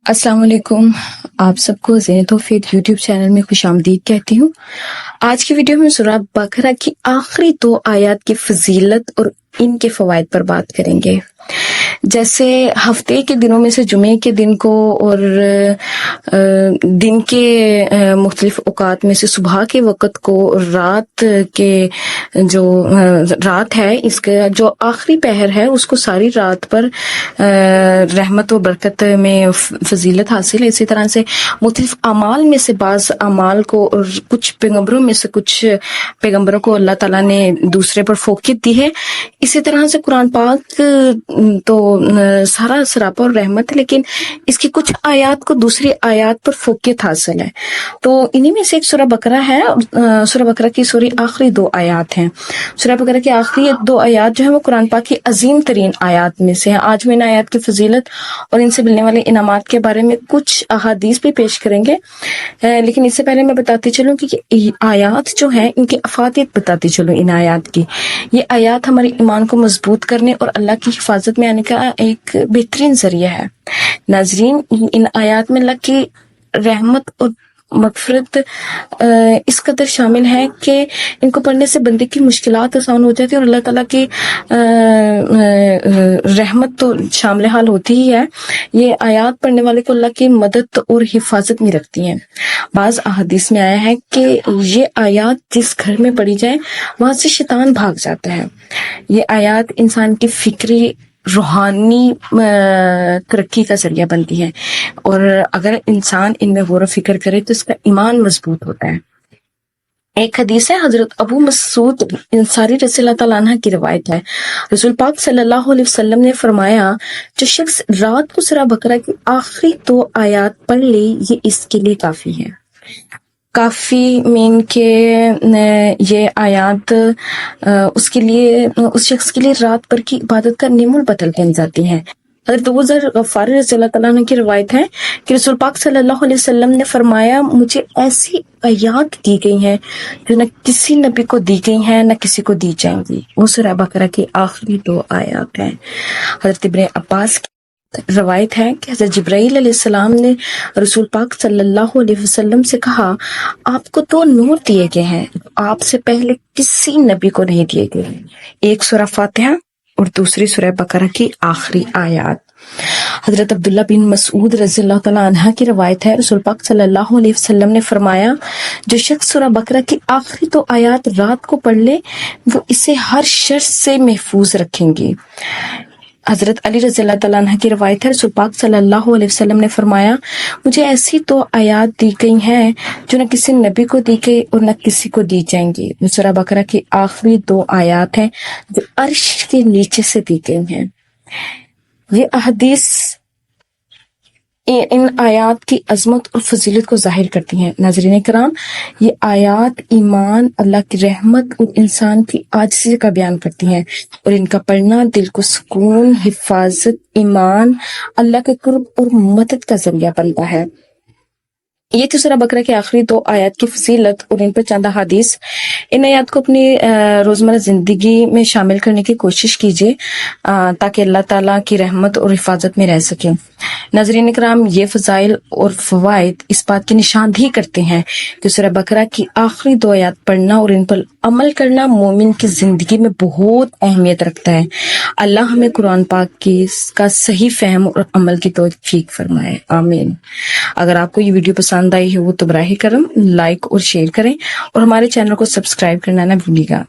السلام علیکم، آپ سب کو زینت و فیت یوٹیوب چینل میں خوش آمدید کہتی ہوں۔ آج کی ویڈیو میں سورہ بقرہ کی آخری 2 آیات کی فضیلت اور ان کے فوائد پر بات کریں گے۔ جیسے ہفتے کے دنوں میں سے جمعے کے دن کو اور دن کے مختلف اوقات میں سے صبح کے وقت کو اور رات کے جو رات ہے، اس کا جو آخری پہر ہے اس کو ساری رات پر رحمت و برکت میں فضیلت حاصل ہے۔ اسی طرح سے مختلف اعمال میں سے بعض اعمال کو اور کچھ پیغمبروں میں سے کچھ پیغمبروں کو اللہ تعالیٰ نے دوسرے پر فوقیت دی ہے۔ اسی طرح سے قرآن پاک تو سارا سراپا اور رحمت ہے، لیکن اس کی کچھ آیات کو دوسری آیات پر فوقیت حاصل ہے۔ تو انہی میں سے ایک سورہ بقرہ ہے۔ سورہ بقرہ کی آخری 2 آیات ہیں۔ سورہ بقرہ کی آخری 2 آیات جو ہیں وہ قرآن پاک کی عظیم ترین آیات میں سے ہیں۔ آج میں ان آیات کی فضیلت اور ان سے ملنے والے انعامات کے بارے میں کچھ احادیث بھی پیش کریں گے، لیکن اس سے پہلے میں بتاتی چلوں کہ آیات جو ہیں ان کی افادیت بتاتی چلوں۔ ان آیات کی یہ آیات ہمارے ایمان کو مضبوط کرنے اور اللہ کی حفاظت میں آنے کا ایک بہترین ذریعہ ہے۔ ناظرین، ان آیات میں اللہ کی رحمت اور مغفرت اس قدر شامل ہے کہ ان کو پڑھنے سے بندے کی مشکلات آسان ہو جاتی ہے اور اللہ تعالیٰ کی رحمت تو شامل حال ہوتی ہی ہے۔ یہ آیات پڑھنے والے کو اللہ کی مدد اور حفاظت میں رکھتی ہیں۔ بعض احادیث میں آیا ہے کہ یہ آیات جس گھر میں پڑھی جائے وہاں سے شیطان بھاگ جاتا ہے۔ یہ آیات انسان کی فکری روحانی ترقی کا ذریعہ بنتی ہے، اور اگر انسان ان میں غور و فکر کرے تو اس کا ایمان مضبوط ہوتا ہے۔ ایک حدیث ہے، حضرت ابو مسعود انصاری رضی اللہ تعالیٰ عنہ کی روایت ہے، رسول پاک صلی اللہ علیہ وسلم نے فرمایا، جو شخص رات کو سورہ بقرہ کی آخری 2 آیات پڑھ لے یہ اس کے لیے کافی ہے۔ کافی مین کے یہ آیات اس شخص کے لیے رات بھر کی عبادت کا نعم البدل بن جاتی ہیں۔ حضرت ابو ذر غفاری رضی اللہ تعالیٰ عنہ کی روایت ہے کہ رسول پاک صلی اللہ علیہ وسلم نے فرمایا، مجھے ایسی آیات دی گئی ہیں جو نہ کسی نبی کو دی گئی ہیں نہ کسی کو دی جائیں گی۔ وہ سورہ بقرہ کی آخری 2 آیات ہیں۔ حضرت ابن عباس کی روایت ہے کہ حضرت جبرائیل علیہ السلام نے رسول پاک صلی اللہ علیہ وسلم سے کہا، آپ کو 2 نور دیے گئے ہیں آپ سے پہلے کسی نبی کو نہیں دیے گئے، ایک سورہ فاتحہ اور دوسری سورہ بقرہ کی آخری آیات۔ حضرت عبداللہ بن مسعود رضی اللہ تعالیٰ عنہ کی روایت ہے، رسول پاک صلی اللہ علیہ وسلم نے فرمایا، جو شخص سورہ بقرہ کی آخری 2 آیات رات کو پڑھ لے وہ اسے ہر شر سے محفوظ رکھیں گی۔ حضرت علی رضی اللہ تعالیٰ عنہ کی روایت ہے، رسول پاک صلی اللہ علیہ وسلم نے فرمایا، مجھے ایسی 2 آیات دی گئی ہیں جو نہ کسی نبی کو دی گئی اور نہ کسی کو دی جائیں گی۔ سورہ بقرہ کی آخری 2 آیات ہیں جو عرش کے نیچے سے دی گئی ہیں۔ یہ احادیث ان آیات کی عظمت اور فضیلت کو ظاہر کرتی ہیں۔ ناظرین کرام، یہ آیات ایمان، اللہ کی رحمت اور انسان کی عاجزی کا بیان کرتی ہیں، اور ان کا پڑھنا دل کو سکون، حفاظت، ایمان، اللہ کے قرب اور مدد کا ذریعہ بنتا ہے۔ یہ تھی سورہ بقرہ کی آخری 2 آیات کی فضیلت اور ان پر چند حدیث۔ ان آیات کو اپنی روزمرہ زندگی میں شامل کرنے کی کوشش کیجیے تاکہ اللہ تعالیٰ کی رحمت اور حفاظت میں رہ سکیں۔ ناظرین اکرام، یہ فضائل اور فوائد اس بات کی نشاندہی کرتے ہیں کہ سورہ بقرہ کی آخری 2 آیات پڑھنا اور ان پر عمل کرنا مومن کی زندگی میں بہت اہمیت رکھتا ہے۔ اللہ ہمیں قرآن پاک کا صحیح فہم اور عمل کی توفیق فرمائے، آمین۔ اگر آپ کو یہ ویڈیو پسند آئی ہو تو براہ کرم لائک اور شیئر کریں، اور ہمارے چینل کو سبسکرائب کرنا نہ بھولیے گا۔